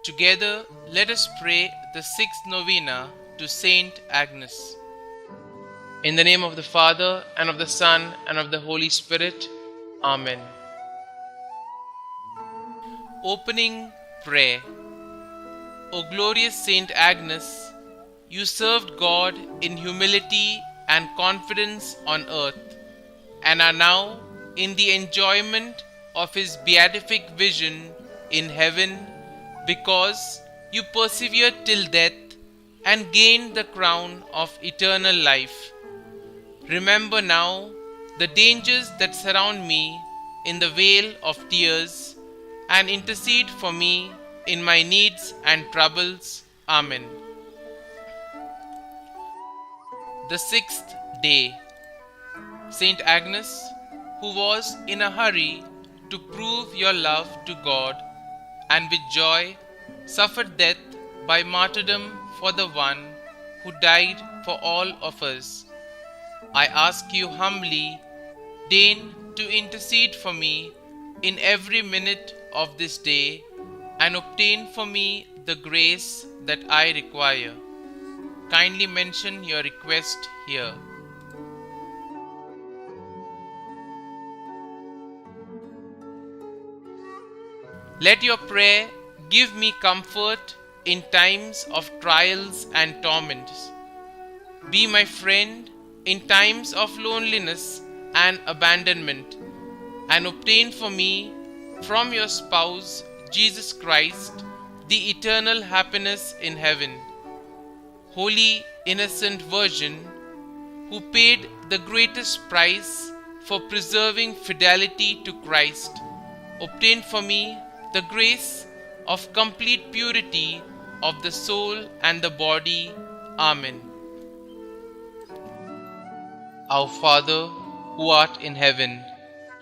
Together, let us pray the sixth novena to St Agnes. In the name of the Father, and of the Son, and of the Holy Spirit. Amen. Opening Prayer. O glorious St Agnes, you served God in humility and confidence on earth, and are now in the enjoyment of His beatific vision in heaven, because you persevered till death and gained the crown of eternal life. Remember now the dangers that surround me in the vale of tears, and intercede for me in my needs and troubles. Amen. The sixth day. St Agnes, who was in a hurry to prove your love to God, and with joy suffered death by martyrdom for the one who died for all of us, I ask you humbly, deign to intercede for me in every minute of this day, and obtain for me the grace that I require. Kindly mention your request here. Let your prayer give me comfort in times of trials and torments. Be my friend in times of loneliness and abandonment, and obtain for me from your spouse, Jesus Christ, the eternal happiness in heaven. Holy Innocent Virgin, who paid the greatest price for preserving fidelity to Christ, obtain for me the grace of complete purity of the soul and the body. Amen. Our Father, who art in heaven,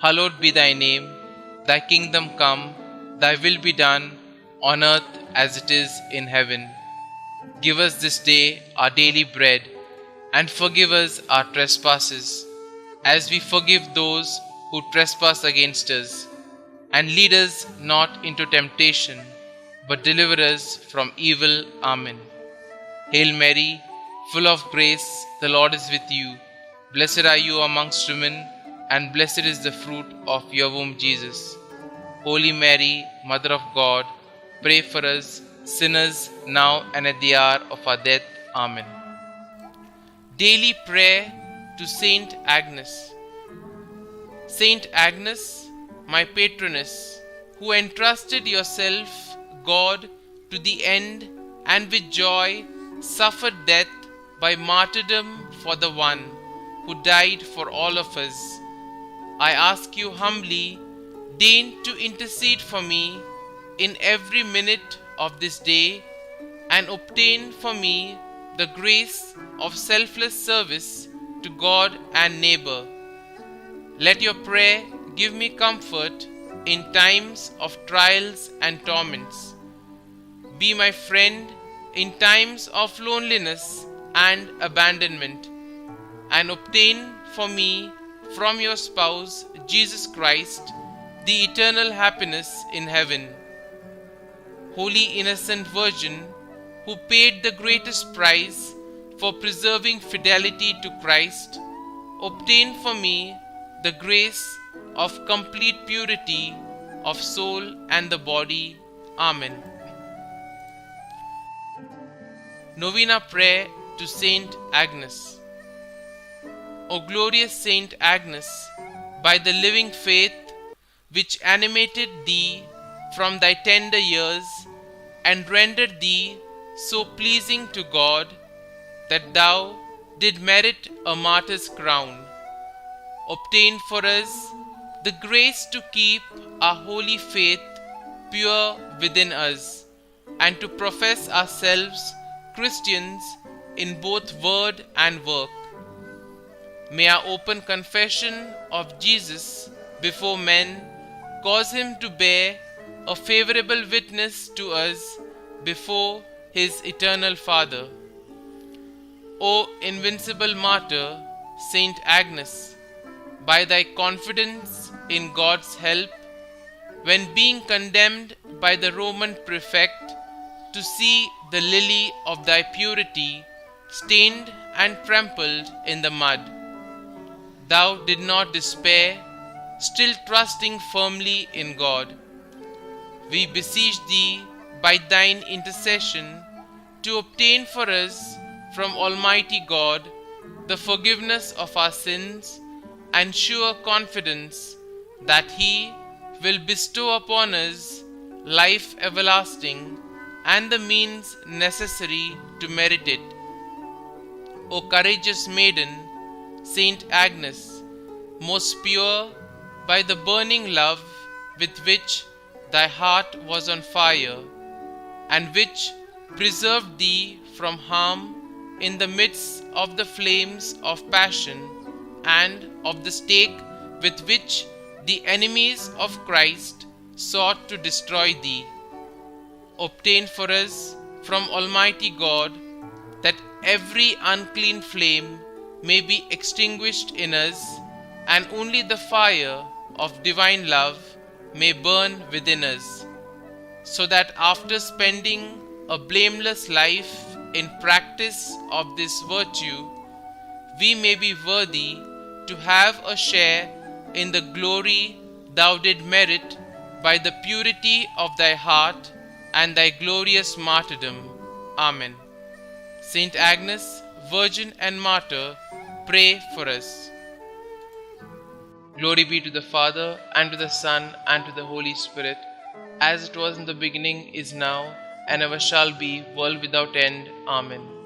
hallowed be thy name. Thy kingdom come, thy will be done, on earth as it is in heaven. Give us this day our daily bread, and forgive us our trespasses, as we forgive those who trespass against us. And lead us not into temptation, but deliver us from evil. Amen. Hail Mary, full of grace, the Lord is with you. Blessed are you amongst women, and blessed is the fruit of your womb, Jesus. Holy Mary, Mother of God, pray for us sinners, now and at the hour of our death. Amen. Daily Prayer to St Agnes. St Agnes, my patroness, who entrusted yourself, God, to the end, and with joy suffered death by martyrdom for the one who died for all of us, I ask you humbly, deign to intercede for me in every minute of this day, and obtain for me the grace of selfless service to God and neighbor. Let your prayer give me comfort in times of trials and torments. Be my friend in times of loneliness and abandonment, and obtain for me from your spouse, Jesus Christ, the eternal happiness in heaven. Holy Innocent Virgin, who paid the greatest price for preserving fidelity to Christ, obtain for me the grace of complete purity of soul and the body. Amen. Novena Prayer to St Agnes. O glorious St Agnes, by the living faith which animated thee from thy tender years, and rendered thee so pleasing to God, that thou did merit a martyr's crown, obtain for us the grace to keep our holy faith pure within us, and to profess ourselves Christians in both word and work. May our open confession of Jesus before men cause him to bear a favorable witness to us before his eternal Father. O invincible martyr, St Agnes, by thy confidence in God's help, when being condemned by the Roman prefect to see the lily of thy purity stained and trampled in the mud. Thou did not despair, still trusting firmly in God. We beseech thee by thine intercession to obtain for us from Almighty God the forgiveness of our sins and sure confidence that He will bestow upon us life everlasting and the means necessary to merit it. O courageous maiden, St Agnes, most pure by the burning love with which thy heart was on fire, and which preserved thee from harm in the midst of the flames of passion and of the stake with which the enemies of Christ sought to destroy thee. Obtain for us from Almighty God that every unclean flame may be extinguished in us, and only the fire of divine love may burn within us, so that after spending a blameless life in practice of this virtue, we may be worthy to have a share in the glory thou did merit by the purity of thy heart and thy glorious martyrdom. Amen. Saint Agnes, Virgin and Martyr, pray for us. Glory be to the Father, and to the Son, and to the Holy Spirit, as it was in the beginning, is now, and ever shall be, world without end. Amen.